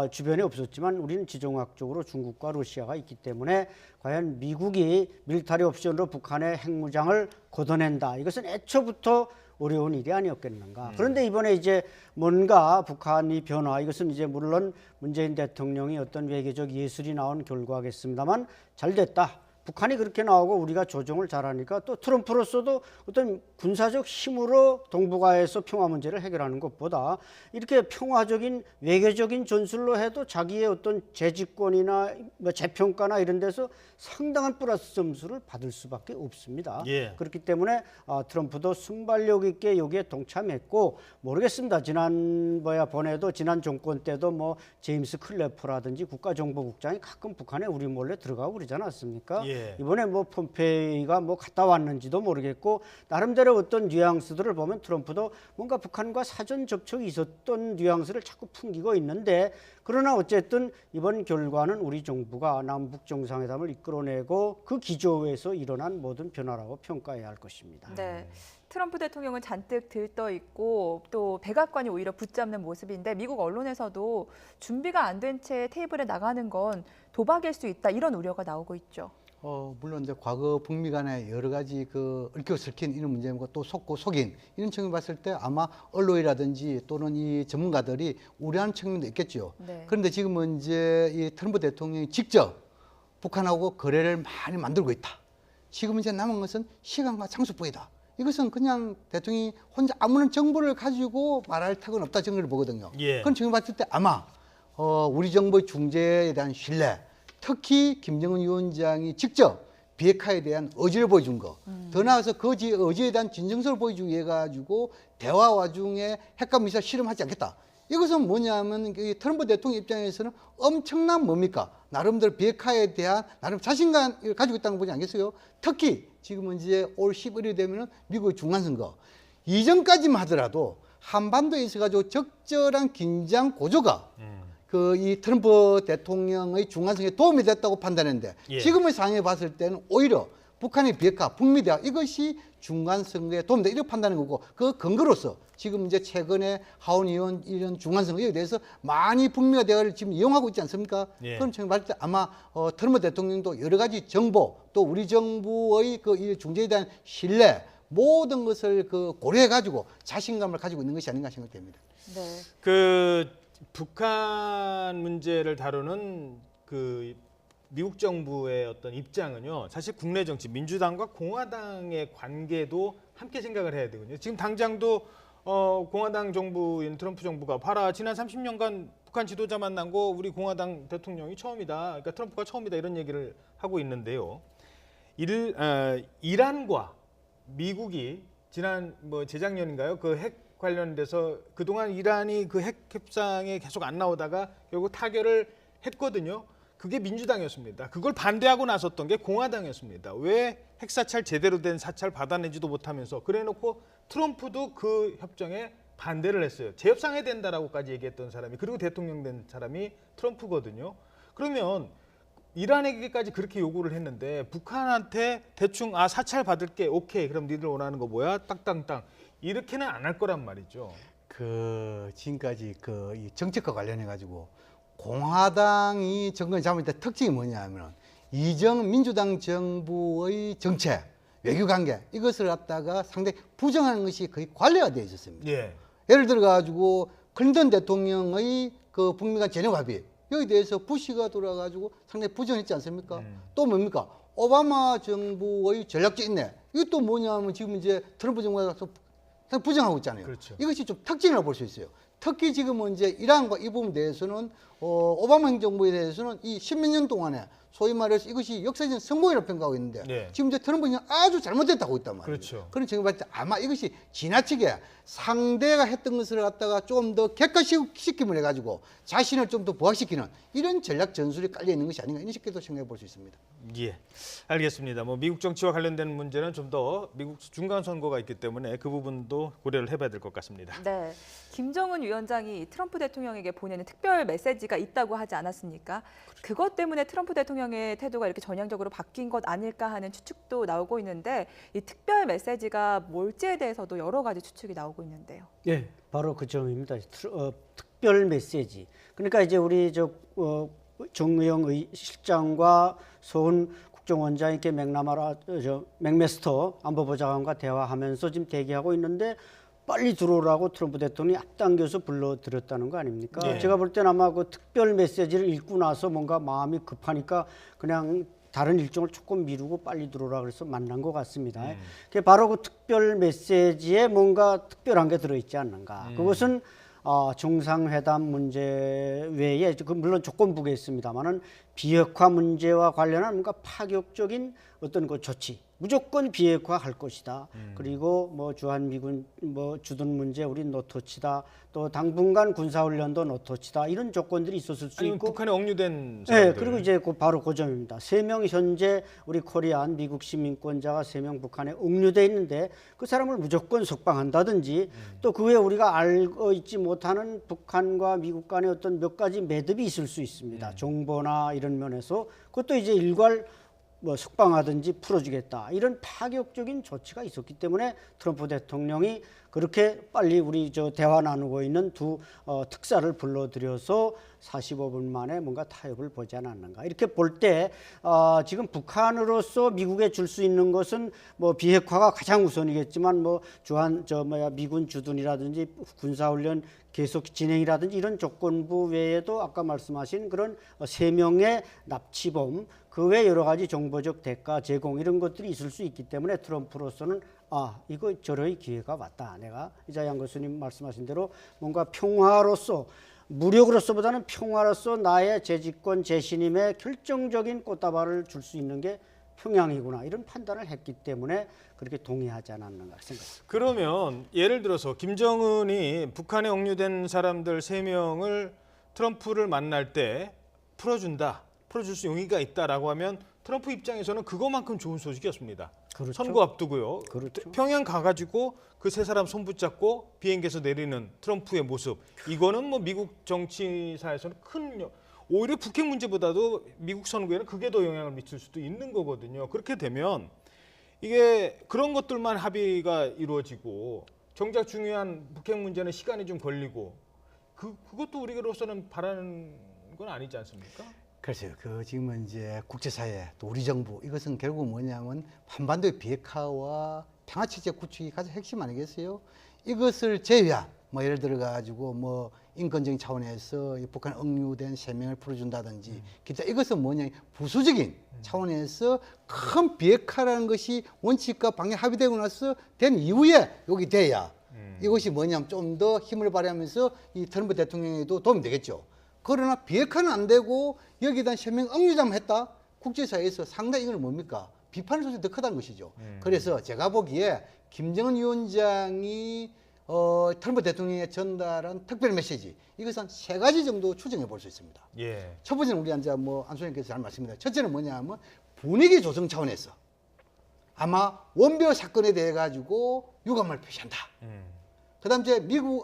주변에 없었지만 우리는 지정학적으로 중국과 러시아가 있기 때문에 과연 미국이 밀리터리 옵션으로 북한의 핵무장을 걷어낸다. 이것은 애초부터 어려운 일이 아니었겠는가. 그런데 이번에 이제 뭔가 북한이 변화, 이것은 이제 물론 문재인 대통령이 어떤 외교적 예술이 나온 결과겠습니다만 잘 됐다. 북한이 그렇게 나오고 우리가 조정을 잘하니까 또 트럼프로서도 어떤 군사적 힘으로 동북아에서 평화 문제를 해결하는 것보다 이렇게 평화적인 외교적인 전술로 해도 자기의 어떤 재집권이나 뭐 재평가나 이런 데서 상당한 플러스 점수를 받을 수밖에 없습니다. 예. 그렇기 때문에 트럼프도 순발력 있게 여기에 동참했고 모르겠습니다. 지난번에도 지난 정권 때도 뭐 제임스 클래퍼라든지 국가정보국장이 가끔 북한에 우리 몰래 들어가고 그러지 않았습니까? 예. 이번에 뭐 폼페이가 뭐 갔다 왔는지도 모르겠고 나름대로 어떤 뉘앙스들을 보면 트럼프도 뭔가 북한과 사전 접촉이 있었던 뉘앙스를 자꾸 풍기고 있는데 그러나 어쨌든 이번 결과는 우리 정부가 남북 정상회담을 이끌어내고 그 기조에서 일어난 모든 변화라고 평가해야 할 것입니다. 네. 트럼프 대통령은 잔뜩 들떠 있고 또 백악관이 오히려 붙잡는 모습인데 미국 언론에서도 준비가 안 된 채 테이블에 나가는 건 도박일 수 있다 이런 우려가 나오고 있죠. 물론 이제 과거 북미 간에 여러 가지 그 얽혀 설킨 이런 문제고 또 속고 속인 이런 측면 봤을 때 아마 언론이라든지 또는 이 전문가들이 우려하는 측면도 있겠죠. 네. 그런데 지금은 이제 이 트럼프 대통령이 직접 북한하고 거래를 많이 만들고 있다. 지금 이제 남은 것은 시간과 장소뿐이다. 이것은 그냥 대통령이 혼자 아무런 정보를 가지고 말할 턱은 없다 정도를 보거든요. 예. 그런 측면 봤을 때 아마 우리 정부의 중재에 대한 신뢰, 특히 김정은 위원장이 직접 비핵화에 대한 의지를 보여준 거, 더 나아가서 그 의지에 대한 진정성을 보여주기 위해 가지고 대화 와중에 핵과 미사일 실험하지 않겠다. 이것은 뭐냐면 트럼프 대통령 입장에서는 엄청난 뭡니까? 나름대로 비핵화에 대한 나름 자신감을 가지고 있다는 거 보지 않겠어요? 특히 지금은 이제 올 11일이 되면 미국의 중간선거 이전까지만 하더라도 한반도에 있어 가지고 적절한 긴장 고조가 이 트럼프 대통령의 중간선거에 도움이 됐다고 판단했는데 예. 지금의 상황에 봤을 때는 오히려 북한의 비핵화, 북미 대화 이것이 중간선거에 도움이 됐다 이렇게 판단하는 거고 그 근거로서 지금 이제 최근에 하원 의원 이런 중간선거에 대해서 많이 북미가 대화를 지금 이용하고 있지 않습니까? 예. 그런 측면 봤을 때 아마 트럼프 대통령도 여러 가지 정보 또 우리 정부의 이 중재에 대한 신뢰 모든 것을 고려해 가지고 자신감을 가지고 있는 것이 아닌가 생각됩니다. 네. 그 북한 문제를 다루는 그 미국 정부의 어떤 입장은요. 사실 국내 정치, 민주당과 공화당의 관계도 함께 생각을 해야 되거든요. 지금 당장도 공화당 정부인 트럼프 정부가 봐라 지난 30년간 북한 지도자 만난 거 우리 공화당 대통령이 처음이다. 그러니까 트럼프가 처음이다 이런 얘기를 하고 있는데요. 이란과 미국이 지난 재작년인가요? 그 핵 관련돼서 그동안 이란이 그 핵 협상에 계속 안 나오다가 결국 타결을 했거든요. 그게 민주당이었습니다. 그걸 반대하고 나섰던 게 공화당이었습니다. 왜 핵사찰 제대로 된 사찰 받아내지도 못하면서 그래놓고 트럼프도 그 협정에 반대를 했어요. 재협상해야 된다라고까지 얘기했던 사람이 그리고 대통령 된 사람이 트럼프거든요. 그러면 이란에게까지 그렇게 요구를 했는데 북한한테 대충 사찰 받을게 오케이 그럼 니들 원하는 거 뭐야 딱땅땅 이렇게는 안 할 거란 말이죠. 지금까지 이 정책과 관련해 가지고 공화당이 정권을 잡을 때 특징이 뭐냐면 민주당 정부의 정책, 외교 관계 이것을 갖다가 상당히 부정하는 것이 거의 관례화되어 있었습니다. 예. 예를 들어 가지고 클린턴 대통령의 그 북미 간 전역 합의 여기에 대해서 부시가 돌아가지고 상당히 부정했지 않습니까? 또 뭡니까? 오바마 정부의 전략적 인내 이것도 뭐냐면 지금 이제 트럼프 정부가 부정하고 있잖아요. 그렇죠. 이것이 좀 특징이라고 볼 수 있어요. 특히 지금은 이제 이란과 이 부분에 대해서는 오바마 행정부에 대해서는 이 십몇 년 동안에 소위 말해서 이것이 역사적인 성공이라고 평가하고 있는데 네. 지금 이제 트럼프는 아주 잘못됐다고 있단 말이에요. 그렇죠. 그런 제가 봤을 때 아마 이것이 지나치게 상대가 했던 것을 갖다가 좀 더 객관시킴을 해가지고 자신을 좀 더 부각시키는 이런 전략 전술이 깔려 있는 것이 아닌가 이런 식으로 생각해 볼 수 있습니다. 예, 알겠습니다. 뭐 미국 정치와 관련된 문제는 좀 더 미국 중간 선거가 있기 때문에 그 부분도 고려를 해봐야 될 것 같습니다. 네, 김정은 위원장이 트럼프 대통령에게 보내는 특별 메시지가 있다고 하지 않았습니까? 그것 때문에 트럼프 대통령의 태도가 이렇게 전향적으로 바뀐 것 아닐까 하는 추측도 나오고 있는데 이 특별 메시지가 뭘지에 대해서도 여러 가지 추측이 나오고 있는데요. 예, 바로 그 점입니다. 특별 메시지. 그러니까 이제 우리 정의용 실장과 서훈 국정원장이 이렇게 맥메스터 안보보좌관과 대화하면서 지금 대기하고 있는데 빨리 들어오라고 트럼프 대통령이 앞당겨서 불러들였다는 거 아닙니까? 네. 제가 볼 때는 아마 그 특별 메시지를 읽고 나서 뭔가 마음이 급하니까 그냥 다른 일정을 조금 미루고 빨리 들어오라 그래서 만난 것 같습니다. 그게 바로 그 특별 메시지에 뭔가 특별한 게 들어있지 않는가. 그것은 정상회담 문제 외에 물론 조건부가 있습니다만은 비핵화 문제와 관련한 뭔가 파격적인 어떤 그 조치, 무조건 비핵화할 것이다. 그리고 뭐 주한미군 주둔 문제 우리 노터치다. 또 당분간 군사훈련도 노터치다. 이런 조건들이 있었을 수 아니면 있고. 북한에 억류된 네, 사람들. 그리고 이제 바로 그 점입니다. 3명 현재 우리 코리안 미국 시민권자가 3명 북한에 억류돼 있는데 그 사람을 무조건 석방한다든지 또 그 외에 우리가 알고 있지 못하는 북한과 미국 간의 어떤 몇 가지 매듭이 있을 수 있습니다. 정보나 이런 면에서 그것도 이제 일괄 석방하든지 풀어주겠다 이런 파격적인 조치가 있었기 때문에 트럼프 대통령이 그렇게 빨리 우리 대화 나누고 있는 두 특사를 불러들여서 45분 만에 뭔가 타협을 보지 않았는가 이렇게 볼 때 지금 북한으로서 미국에 줄 수 있는 것은 뭐 비핵화가 가장 우선이겠지만 미군 주둔이라든지 군사훈련 계속 진행이라든지 이런 조건부 외에도 아까 말씀하신 그런 3명의 납치범 그 외 여러 가지 정보적 대가 제공 이런 것들이 있을 수 있기 때문에 트럼프로서는 이거 저러의 기회가 왔다. 내가 이자양 교수님 말씀하신 대로 뭔가 평화로서 무력으로서보다는 평화로서 나의 재집권 재신임에 결정적인 꽃다발을 줄 수 있는 게 평양이구나 이런 판단을 했기 때문에 그렇게 동의하지 않았는가 생각합니다. 그러면 예를 들어서 김정은이 북한에 억류된 사람들 3명을 트럼프를 만날 때 풀어줄 수 용의가 있다라고 하면 트럼프 입장에서는 그거만큼 좋은 소식이었습니다. 그렇죠. 선거 앞두고요. 그렇죠. 평양 가가지고 그 3사람 손 붙잡고 비행기에서 내리는 트럼프의 모습. 이거는 뭐 미국 정치사에서는 오히려 북핵 문제보다도 미국 선거에는 그게 더 영향을 미칠 수도 있는 거거든요. 그렇게 되면 이게 그런 것들만 합의가 이루어지고 정작 중요한 북핵 문제는 시간이 좀 걸리고 그것도 우리로서는 바라는 건 아니지 않습니까? 글쎄요. 지금은 이제 국제사회 또 우리 정부 이것은 결국 뭐냐면 한반도의 비핵화와 평화체제 구축이 가장 핵심 아니겠어요? 이것을 제외한 예를 들어 가지고 인권적인 차원에서 이 북한 억류된 3명을 풀어준다든지 기타 이것은 부수적인 차원에서 큰 비핵화라는 것이 원칙과 방향 합의되고 나서 된 이후에 여기 돼야 이것이 좀 더 힘을 발휘하면서 이 트럼프 대통령에도 도움이 되겠죠. 그러나 비핵화는 안 되고 여기에 대한 3명 억류자만 했다? 국제사회에서 상당히 이건 뭡니까? 비판의 소식이 더 크다는 것이죠. 그래서 제가 보기에 김정은 위원장이 트럼프 대통령이 전달한 특별 메시지 이것은 세 가지 정도 추정해 볼 수 있습니다. 예. 첫 번째는 우리 이제 안 소장님께서 잘 말씀드렸습니다. 첫째는 뭐냐면 분위기 조성 차원에서 아마 원별 사건에 대해 가지고 유감을 표시한다. 그다음 이제 미국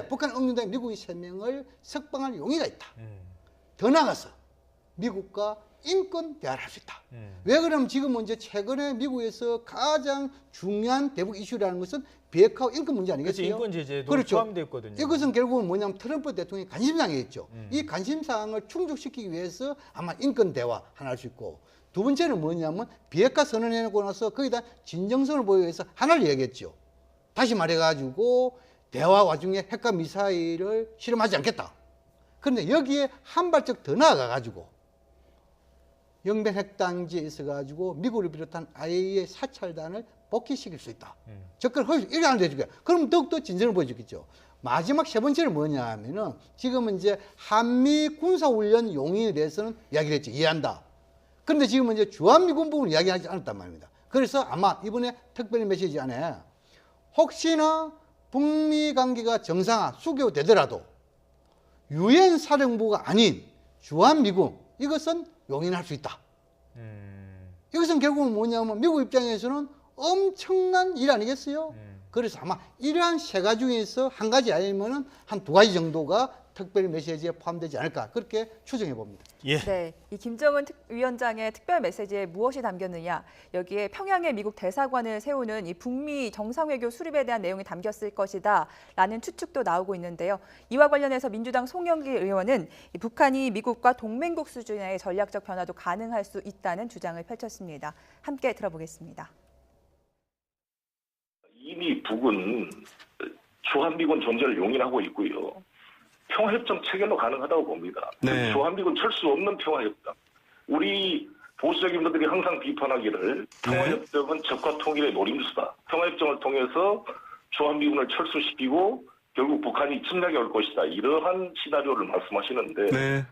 북한 억류대 미국인 3명을 석방할 용의가 있다. 더 나아가서 미국과 인권 대화를 할 수 있다. 왜 그러면 지금은 이제 최근에 미국에서 가장 중요한 대북 이슈라는 것은 비핵화 인권 문제 아니겠어요? 그렇죠. 인권 제재도 그렇죠. 포함되어 있거든요. 이것은 결국은 뭐냐면 트럼프 대통령이 관심사항이겠죠. 이 관심사항을 충족시키기 위해서 아마 인권 대화 하나 할 수 있고 두 번째는 뭐냐면 비핵화 선언해놓고 나서 거기다 진정성을 보이기 위해서 하나를 얘기했죠. 다시 말해가지고 대화 와중에 핵과 미사일을 실험하지 않겠다. 그런데 여기에 한 발짝 더 나아가가지고 영변 핵단지에 있어가지고 미국을 비롯한 IAEA 사찰단을 복귀시킬 수 있다. 접근을 이렇게 하는 데줄게. 그럼 더욱더 진전을 보여주겠죠. 마지막 세 번째는 뭐냐 하면은 지금은 이제 한미 군사훈련 용인에 대해서는 이야기를 했죠. 이해한다. 그런데 지금은 이제 주한미군 부분을 이야기하지 않았단 말입니다. 그래서 아마 이번에 특별 메시지 안에 혹시나 북미 관계가 정상화, 수교되더라도 유엔 사령부가 아닌 주한미군 이것은 용인할 수 있다. 이것은 결국은 뭐냐면 미국 입장에서는 엄청난 일 아니겠어요? 그래서 아마 이러한 세 가지 중에서 한 가지 아니면은 한 두 가지 정도가 특별 메시지에 포함되지 않을까 그렇게 추정해 봅니다. 예. 네, 이 김정은 위원장의 특별 메시지에 무엇이 담겼느냐? 여기에 평양에 미국 대사관을 세우는 이 북미 정상외교 수립에 대한 내용이 담겼을 것이다라는 추측도 나오고 있는데요. 이와 관련해서 민주당 송영길 의원은 이 북한이 미국과 동맹국 수준의 전략적 변화도 가능할 수 있다는 주장을 펼쳤습니다. 함께 들어보겠습니다. 이미 북은 주한미군 존재를 용인하고 있고요. 평화협정 체결로 가능하다고 봅니다. 네. 주한미군 철수 없는 평화협정. 우리 보수적인 분들이 항상 비판하기를 평화협정은 적과 통일의 노림수다. 평화협정을 통해서 주한미군을 철수시키고 결국 북한이 침략해 올 것이다. 이러한 시나리오를 말씀하시는데 네.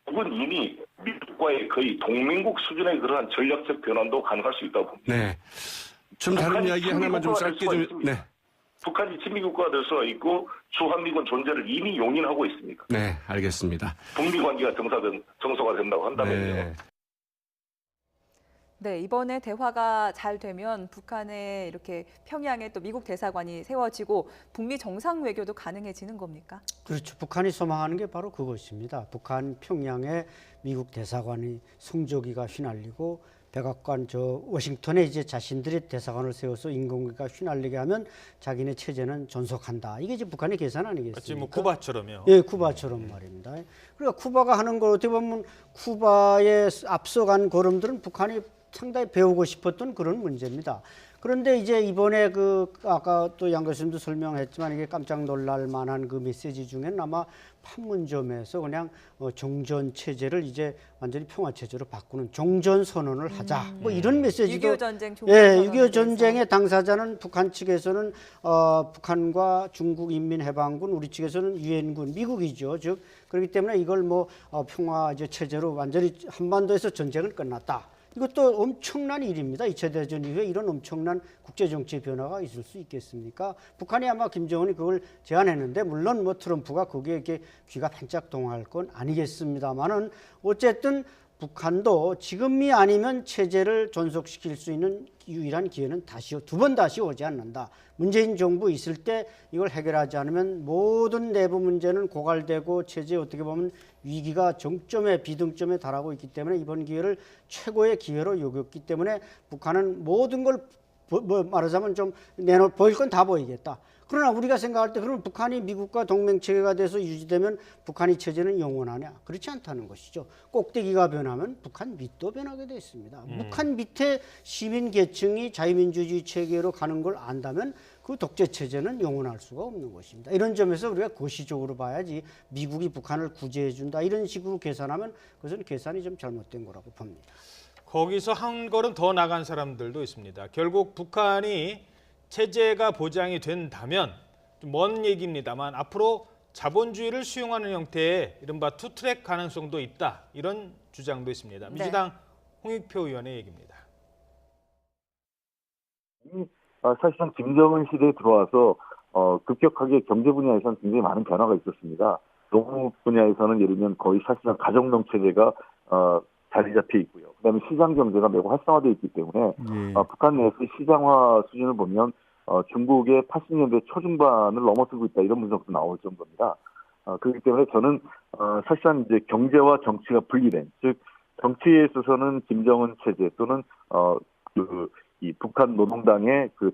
북은 이미 미국과의 거의 동맹국 수준의 그러한 전략적 변환도 가능할 수 있다고 봅니다. 네. 좀 다른 북한이 이야기 하나만 좀 짧게 좀. 있습니다. 네. 북한이 친미국가가 될 수가 있고 주한미군 존재를 이미 용인하고 있습니다. 네, 알겠습니다. 북미 관계가 정서가 된다고 한다면요. 네. 네, 이번에 대화가 잘 되면 북한에 이렇게 평양에 또 미국 대사관이 세워지고 북미 정상 외교도 가능해지는 겁니까? 그렇죠. 북한이 소망하는 게 바로 그것입니다. 북한 평양에 미국 대사관이 성조기가 휘날리고 백악관 워싱턴에 이제 자신들의 대사관을 세워서 인공위가 휘날리게 하면 자기네 체제는 존속한다. 이게 이제 북한의 계산 아니겠습니까? 마치 뭐 쿠바처럼요. 예, 쿠바처럼 말입니다. 그러니까 쿠바가 하는 걸 어떻게 보면 쿠바에 앞서간 걸음들은 북한이 상당히 배우고 싶었던 그런 문제입니다. 그런데 이제 이번에 아까 또 양 교수님도 설명했지만 이게 깜짝 놀랄 만한 그 메시지 중에는 아마 판문점에서 그냥 종전 체제를 이제 완전히 평화 체제로 바꾸는 종전 선언을 하자. 뭐 이런 메시지도 6.25 전쟁 종전 예, 선언에 6.25 대해서. 전쟁의 당사자는 북한 측에서는 북한과 중국인민해방군, 우리 측에서는 유엔군, 미국이죠. 즉 그렇기 때문에 이걸 뭐 평화 이제 체제로 완전히 한반도에서 전쟁은 끝났다. 이것도 엄청난 일입니다. 2차 대전 이후에 이런 엄청난 국제정치 변화가 있을 수 있겠습니까? 북한이 아마 김정은이 그걸 제안했는데 물론 뭐 트럼프가 거기에 이렇게 귀가 반짝 동할 건 아니겠습니다만은 어쨌든 북한도 지금이 아니면 체제를 존속시킬 수 있는 유일한 기회는 두 번 다시 오지 않는다. 문재인 정부 있을 때 이걸 해결하지 않으면 모든 내부 문제는 고갈되고 체제에 어떻게 보면 위기가 정점에 비등점에 달하고 있기 때문에 이번 기회를 최고의 기회로 여겼기 때문에 북한은 모든 걸 말하자면 좀 보일 건 다 보이겠다. 그러나 우리가 생각할 때 그러면 북한이 미국과 동맹 체계가 돼서 유지되면 북한의 체제는 영원하냐? 그렇지 않다는 것이죠. 꼭대기가 변하면 북한 밑도 변하게 돼 있습니다. 북한 밑에 시민 계층이 자유민주주의 체계로 가는 걸 안다면 그 독재 체제는 영원할 수가 없는 것입니다. 이런 점에서 우리가 거시적으로 봐야지 미국이 북한을 구제해 준다 이런 식으로 계산하면 그것은 계산이 좀 잘못된 거라고 봅니다. 거기서 한 걸음 더 나간 사람들도 있습니다. 결국 북한이 체제가 보장이 된다면 좀 먼 얘기입니다만 앞으로 자본주의를 수용하는 형태의 이른바 투트랙 가능성도 있다. 이런 주장도 있습니다. 민주당 홍익표 의원의 얘기입니다. 사실상 김정은 시대에 들어와서 급격하게 경제 분야에서는 굉장히 많은 변화가 있었습니다. 농업 분야에서는 예를 들면 거의 사실상 가정농 체제가 자리 잡혀 있고요. 그다음에 시장 경제가 매우 활성화되어 있기 때문에 북한 내에서 시장화 수준을 보면 중국의 80년대 초중반을 넘어서고 있다 이런 분석도 나올 정도입니다. 그렇기 때문에 저는 사실상 이제 경제와 정치가 분리된, 즉 정치에 있어서는 김정은 체제 또는 이 북한 노동당의 그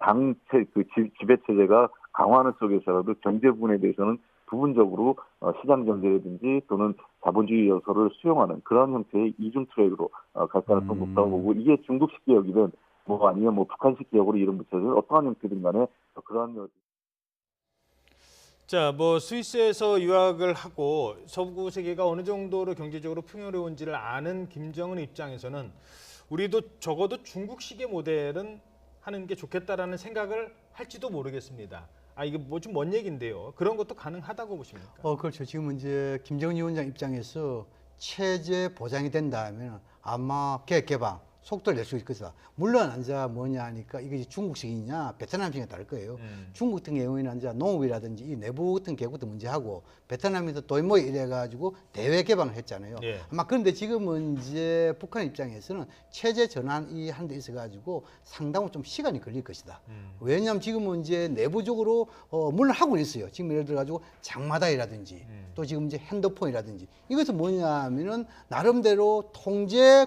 지배 체제가 강화하는 속에서라도 경제 부분에 대해서는 부분적으로 시장 경제라든지 또는 자본주의 요소를 수용하는 그런 형태의 이중 트랙으로 갈 가능성이 높다고 보고, 이게 중국식 개혁이든 뭐 아니면 뭐 북한식 개혁으로 이름 붙여서 어떠한 형태든 간에 그러한. 자, 뭐 스위스에서 유학을 하고 서구 세계가 어느 정도로 경제적으로 풍요로운지를 아는 김정은 입장에서는 우리도 적어도 중국식의 모델은 하는 게 좋겠다라는 생각을 할지도 모르겠습니다. 이게 뭐 좀 먼 얘기인데요. 그런 것도 가능하다고 보십니까? 그렇죠. 지금 이제 김정은 위원장 입장에서 체제 보장이 된다면 아마 개혁 개방 속도를 낼 수 있을 것이다. 물론 이제 뭐냐 하니까 이게 중국식이냐 베트남식에 따를 거예요. 중국 같은 경우에는 이제 농업이라든지 이 내부 같은 개혁부터 문제하고, 베트남에서 도이모 이래가지고 대외 개방을 했잖아요. 예. 아마 그런데 지금은 이제 북한 입장에서는 체제 전환이 한 데 있어가지고 상당히 좀 시간이 걸릴 것이다. 왜냐하면 지금은 이제 내부적으로 물론 하고 있어요. 지금 예를 들어가지고 장마다이라든지 또 지금 이제 핸드폰이라든지, 이것은 뭐냐면은 나름대로 통제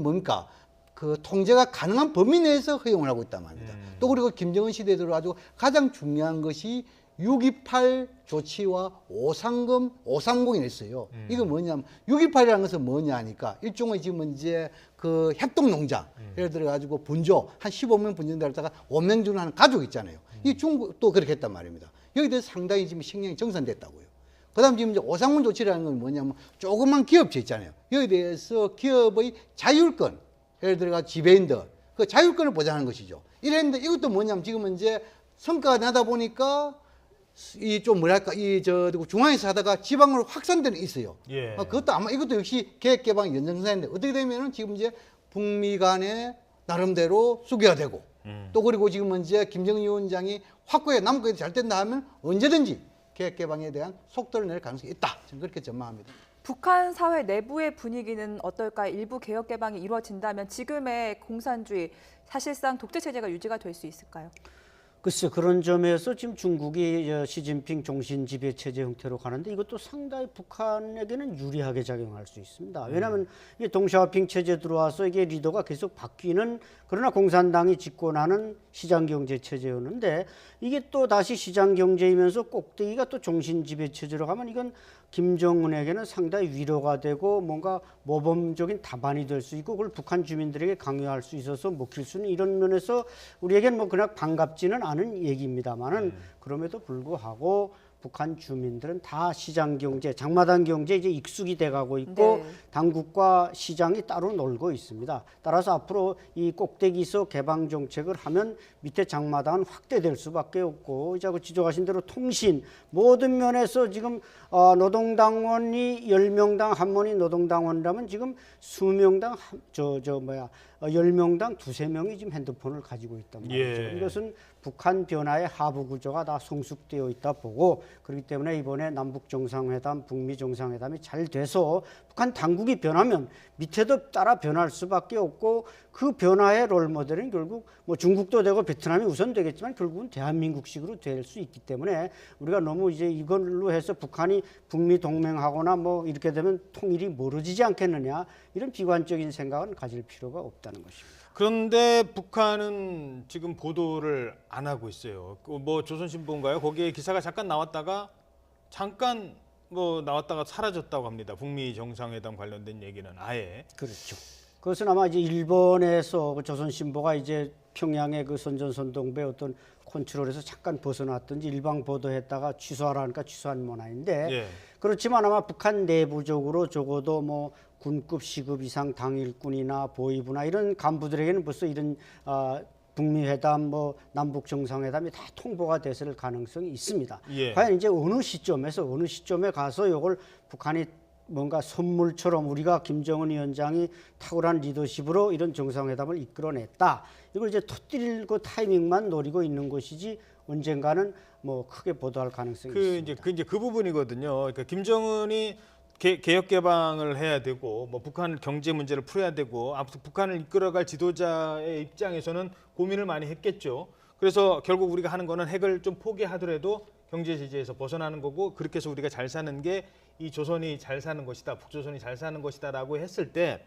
뭡니까? 그 통제가 가능한 범위 내에서 허용을 하고 있단 말입니다. 또 그리고 김정은 시대에 들어가지고 가장 중요한 것이 6.28 조치와 530이 있어요. 이거 뭐냐면 6.28이라는 것은 뭐냐 하니까 일종의 지금 이제 그 협동농장, 예를 들어가지고 분조 한 15명 분전되다가 5명 주는 하는 가족 있잖아요. 이 중국도 그렇게 했단 말입니다. 여기 대해서 상당히 지금 신경이 정산됐다고요. 그다음 지금 이제 530 조치라는 건 뭐냐면 조그만 기업체 있잖아요. 여기에 대해서 기업의 자율권, 예를 들어가 지배인들 그 자율권을 보장하는 것이죠. 이랬는데 이것도 뭐냐면 지금은 이제 성과가 나다 보니까 이 좀 뭐랄까 중앙에서 하다가 지방으로 확산되는 있어요. 예. 그것도 아마 이것도 역시 계획 개방 연장선인데 어떻게 되면은 지금 이제 북미 간에 나름대로 수교가 되고 또 그리고 지금은 이제 김정은 위원장이 확고하게 남북이 잘 된다 하면 언제든지 계획 개방에 대한 속도를 낼 가능성이 있다. 저는 그렇게 전망합니다. 북한 사회 내부의 분위기는 어떨까? 일부 개혁 개방이 이루어진다면 지금의 공산주의, 사실상 독재 체제가 유지가 될 수 있을까요? 글쎄, 그런 점에서 지금 중국이 시진핑 종신 지배 체제 형태로 가는데 이것도 상당히 북한에게는 유리하게 작용할 수 있습니다. 왜냐하면 이게 동시화핑 체제 들어와서 이게 리더가 계속 바뀌는, 그러나 공산당이 집권하는 시장 경제 체제였는데 이게 또 다시 시장 경제이면서 꼭대기가 또 종신 지배 체제로 가면 이건 김정은에게는 상당히 위로가 되고 뭔가 모범적인 답안이 될 수 있고 그걸 북한 주민들에게 강요할 수 있어서 먹힐 수는, 이런 면에서 우리에겐 뭐 그냥 반갑지는 않은 얘기입니다만은 그럼에도 불구하고 북한 주민들은 다 시장 경제, 장마당 경제 이제 익숙이 돼가고 있고 당국과 시장이 따로 놀고 있습니다. 따라서 앞으로 이 꼭대기서 개방 정책을 하면 밑에 장마당은 확대될 수밖에 없고, 이제 지적하신 대로 통신 모든 면에서 지금 노동당원이 10명당 한 명이 노동당원이라면 지금 수명당 10명당 두세 명이 지금 핸드폰을 가지고 있단 말이죠. 이것은 북한 변화의 하부 구조가 다 성숙되어 있다 보고, 그렇기 때문에 이번에 남북 정상회담, 북미 정상회담이 잘 돼서 북한 당국이 변하면 밑에도 따라 변할 수밖에 없고, 그 변화의 롤모델은 결국 뭐 중국도 되고 베트남이 우선 되겠지만 결국은 대한민국식으로 될 수 있기 때문에 우리가 너무 이제 이걸로 해서 북한이 북미 동맹하거나 뭐 이렇게 되면 통일이 멀어지지 않겠느냐, 이런 비관적인 생각은 가질 필요가 없다는 것입니다. 그런데 북한은 지금 보도를 안 하고 있어요. 뭐 조선신보인가요? 거기에 기사가 잠깐 나왔다가 사라졌다고 합니다. 북미 정상회담 관련된 얘기는 아예. 그렇죠. 그것은 아마 이제 일본에서 그 조선신보가 이제 평양의 그 선전선동배 어떤 컨트롤에서 잠깐 벗어났든지 일방 보도했다가 취소하라니까 취소한 모양인데, 그렇지만 아마 북한 내부적으로 적어도 뭐 군급 시급 이상 당일꾼이나 보위부나 이런 간부들에게는 벌써 이런 북미 회담, 뭐 남북 정상회담이 다 통보가 됐을 가능성이 있습니다. 과연 이제 어느 시점에 가서 이걸 북한이 뭔가 선물처럼 우리가 김정은 위원장이 탁월한 리더십으로 이런 정상회담을 이끌어냈다, 이걸 이제 터뜨릴 그 타이밍만 노리고 있는 것이지 언젠가는 뭐 크게 보도할 가능성이 있습니다. 이제 그 부분이거든요. 그러니까 김정은이 개혁 개방을 해야 되고 뭐 북한 경제 문제를 풀어야 되고 앞으로 북한을 이끌어갈 지도자의 입장에서는 고민을 많이 했겠죠. 그래서 결국 우리가 하는 거는 핵을 좀 포기하더라도 경제 제재에서 벗어나는 거고 그렇게 해서 우리가 잘 사는 게 이 조선이 잘 사는 것이다, 북조선이 잘 사는 것이다라고 했을 때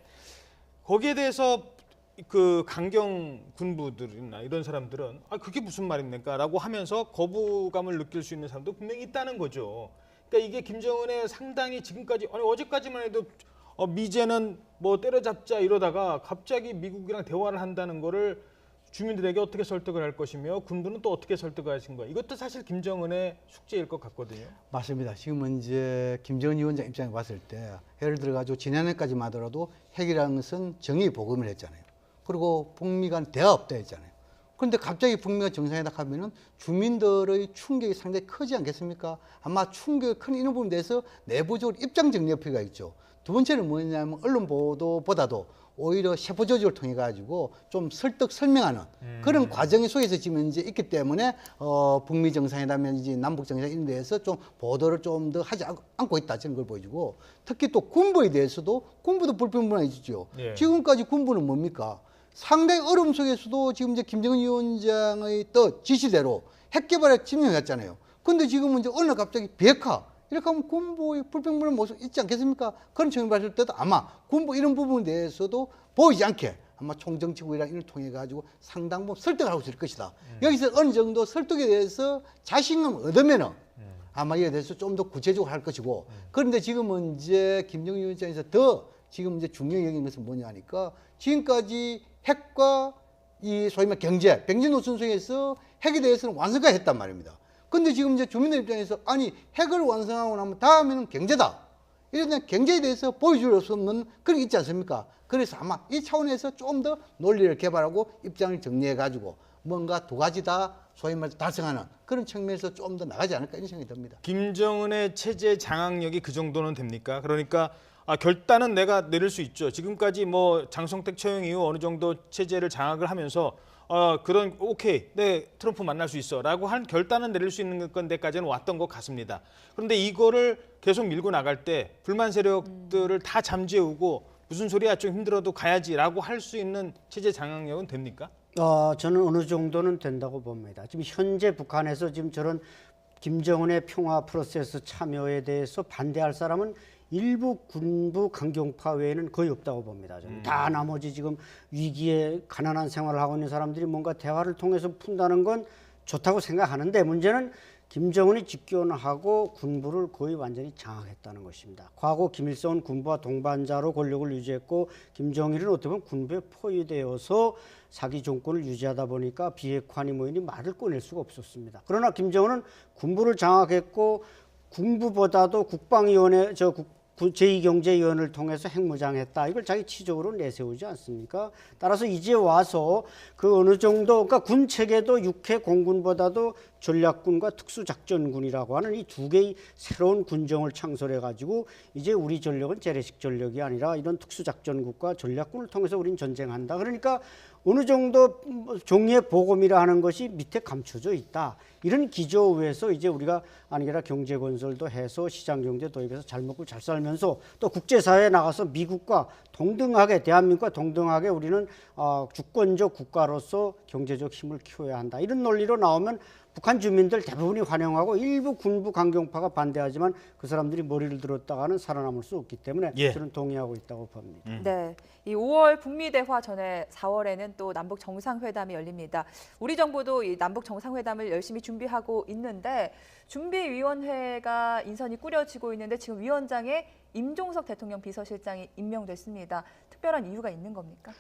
거기에 대해서 그 강경 군부들이나 이런 사람들은 그게 무슨 말입니까라고 하면서 거부감을 느낄 수 있는 사람도 분명히 있다는 거죠. 그러니까 이게 김정은의 상당히 지금까지 어제까지만 해도 미제는 뭐 때려잡자 이러다가 갑자기 미국이랑 대화를 한다는 거를 주민들에게 어떻게 설득을 할 것이며 군부는 또 어떻게 설득을 하신 거예요. 이것도 사실 김정은의 숙제일 것 같거든요. 맞습니다. 지금은 이제 김정은 위원장 입장에 봤을 때 예를 들어가지고 지난해까지만 하더라도 핵이라는 것은 정의 복음을 했잖아요. 그리고 북미 간 대화 없다 했잖아요. 그런데 갑자기 북미가 정상회담 하면은 주민들의 충격이 상당히 크지 않겠습니까? 아마 충격이 큰 이런 부분에 대해서 내부적으로 입장 정리할 필요가 있죠. 두 번째는 뭐냐면 언론 보도보다도 오히려 세포 조직을 통해 가지고 좀 설득 설명하는 그런 과정 속에서 지금 이제 있기 때문에 북미 정상회담이나 남북 정상회담 이런 데에서 좀 보도를 좀 더 하지 않고 있다 저는 걸 보여주고 특히 또 군부에 대해서도 군부도 불평분이 있죠. 예. 지금까지 군부는 뭡니까? 상당히 어려움 속에서도 지금 이제 김정은 위원장의 또 지시대로 핵 개발에 진행했잖아요. 근데 지금은 이제 어느 날 갑자기 비핵화 이렇게 하면 군부의 불평분의 모습 있지 않겠습니까? 그런 측면을 봤을 때도 아마 군부 이런 부분에 대해서도 보이지 않게 아마 총정치국이랑 이를 통해 가지고 상당 부분 설득을 하고 있을 것이다. 여기서 어느 정도 설득에 대해서 자신감 얻으면은 아마 이에 대해서 좀 더 구체적으로 할 것이고 그런데 지금은 이제 김정은 위원장에서 더 지금 이제 중요히 여기는 것은 뭐냐 하니까 지금까지 핵과 이 소위 말 경제 노선 속에서 핵에 대해서는 완성까지 했단 말입니다. 근데 지금 이제 주민들 입장에서 아니 핵을 완성하고 나면 다음에는 경제다. 이런 경제에 대해서 보여줄 수 없는 그런 게 있지 않습니까? 그래서 아마 이 차원에서 좀 더 논리를 개발하고 입장을 정리해 가지고 뭔가 두 가지 다 소위 말해서 달성하는 그런 측면에서 좀 더 나가지 않을까 이런 생각이 듭니다. 김정은의 체제 장악력이 그 정도는 됩니까? 그러니까 결단은 내가 내릴 수 있죠. 지금까지 뭐 장성택 처형 이후 어느 정도 체제를 장악을 하면서 그런 오케이, 네 트럼프 만날 수 있어라고 한 결단은 내릴 수 있는 건데까지는 왔던 것 같습니다. 그런데 이거를 계속 밀고 나갈 때 불만 세력들을 다 잠재우고 무슨 소리야 좀 힘들어도 가야지라고 할 수 있는 체제 장악력은 됩니까? 저는 어느 정도는 된다고 봅니다. 지금 현재 북한에서 지금 저런 김정은의 평화 프로세스 참여에 대해서 반대할 사람은 일부 군부 강경파 외에는 거의 없다고 봅니다. 저는 다 나머지 지금 위기에 가난한 생활을 하고 있는 사람들이 뭔가 대화를 통해서 푼다는 건 좋다고 생각하는데 문제는 김정은이 집권하고 군부를 거의 완전히 장악했다는 것입니다. 과거 김일성은 군부와 동반자로 권력을 유지했고 김정일은 어떻게 보면 군부에 포위되어서 사기 정권을 유지하다 보니까 비핵화니 뭐니 말을 꺼낼 수가 없었습니다. 그러나 김정은은 군부를 장악했고 군부보다도 국방위원회 제2경제위원회를 통해서 핵무장했다. 이걸 자기 치적으로 내세우지 않습니까? 따라서 이제 와서 그 어느 정도 그러니까 군 체계도 육해 공군보다도 전략군과 특수작전군이라고 하는 이 두 개의 새로운 군정을 창설해 가지고 이제 우리 전력은 재래식 전력이 아니라 이런 특수작전국과 전략군을 통해서 우린 전쟁한다. 그러니까 어느 정도 종이의 보검이라 하는 것이 밑에 감춰져 있다. 이런 기조 위에서 이제 우리가 아니라 경제 건설도 해서 시장 경제 도입해서 잘 먹고 잘 살면서 또 국제사회에 나가서 미국과 동등하게 대한민국과 동등하게 우리는 주권적 국가로서 경제적 힘을 키워야 한다. 이런 논리로 나오면 북한 주민들 대부분이 환영하고 일부 군부 강경파가 반대하지만 그 사람들이 머리를 들었다가는 살아남을 수 없기 때문에 저는 동의하고 있다고 봅니다. 네, 이 5월 북미 대화 전에 4월에는 또 남북 정상회담이 열립니다. 우리 정부도 이 남북 정상회담을 열심히 준비하고 있는데 준비위원회가 인선이 꾸려지고 있는데 지금 위원장에 임종석 대통령 비서실장이 임명됐습니다. 특별한 이유가 있는 겁니까?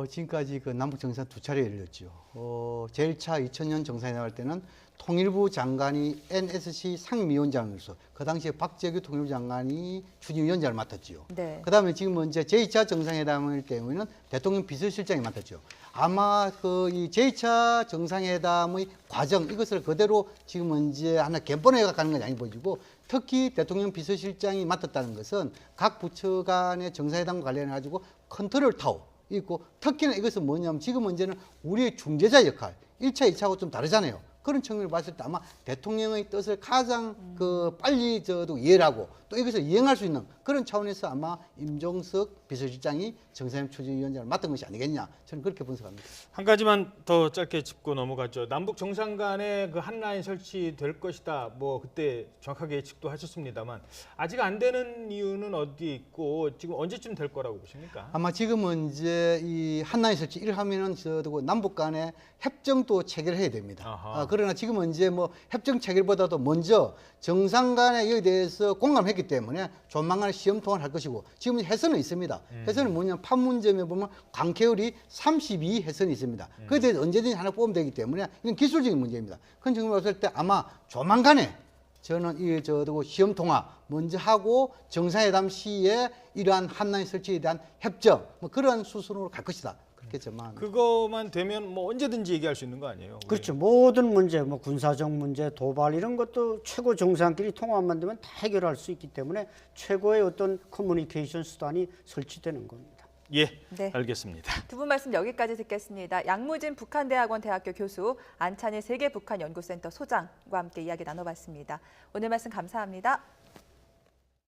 지금까지 그 남북 정상 두 차례 열렸죠. 제일 차 2000년 정상회담 할 때는 통일부 장관이 NSC 상임위원장으로서 그 당시에 박재규 통일부 장관이 추진위원장을 맡았죠. 네. 그다음에 지금 이제 제2차 정상회담일 경우에는 대통령 비서실장이 맡았죠. 아마 그 이 제2차 정상회담의 과정 이것을 그대로 지금 이제 하나 견본해 가는 건 아니 보이고 특히 대통령 비서실장이 맡았다는 것은 각 부처 간의 정상회담과 관련해 가지고 컨트롤 타워 있고 특히나 이것은 뭐냐면 지금 문제는 우리의 중재자 역할 1차, 2차하고 좀 다르잖아요. 그런 측면을 봤을 때 아마 대통령의 뜻을 가장 그 빨리 저도 이해를 하고 또 이것을 이행할 수 있는 그런 차원에서 아마 임종석 비서실장이 정상회담 추진위원장을 맡은 것이 아니겠냐, 저는 그렇게 분석합니다. 한 가지만 더 짧게 짚고 넘어가죠. 남북 정상 간에 그 한라인 설치될 것이다. 뭐 그때 정확하게 예측도 하셨습니다만 아직 안 되는 이유는 어디 있고 지금 언제쯤 될 거라고 보십니까? 아마 지금은 이제 이 한라인 설치 이를 하면은 저도 남북 간에 협정도 체결해야 됩니다. 아하. 그러나 지금은 이제 뭐 협정 체결보다도 먼저 정상 간에 여기에 대해서 공감했기 때문에 조만간 시험 통화를 할 것이고 지금 해선은 있습니다. 해선은 뭐냐면 판문점에 보면 광캐율이 32 해선이 있습니다. 그에 대해서 언제든지 하나 뽑으면 되기 때문에 이건 기술적인 문제입니다. 그런 측면으로 봤을 때 아마 조만간에 저는 이 저도 시험 통화 먼저 하고 정상회담 시에 이러한 한라인 설치에 대한 협정 뭐 그런 수순으로 갈 것이다. 그렇게 전망합니다. 그거만 되면 뭐 언제든지 얘기할 수 있는 거 아니에요? 그렇죠. 모든 문제, 뭐 군사적 문제, 도발 이런 것도 최고 정상끼리 통화만 되면 다 해결할 수 있기 때문에 최고의 어떤 커뮤니케이션 수단이 설치되는 겁니다. 예, 네. 알겠습니다. 두 분 말씀 여기까지 듣겠습니다. 양무진 북한대학원 대학교 교수, 안찬일 세계북한연구센터 소장과 함께 이야기 나눠봤습니다. 오늘 말씀 감사합니다.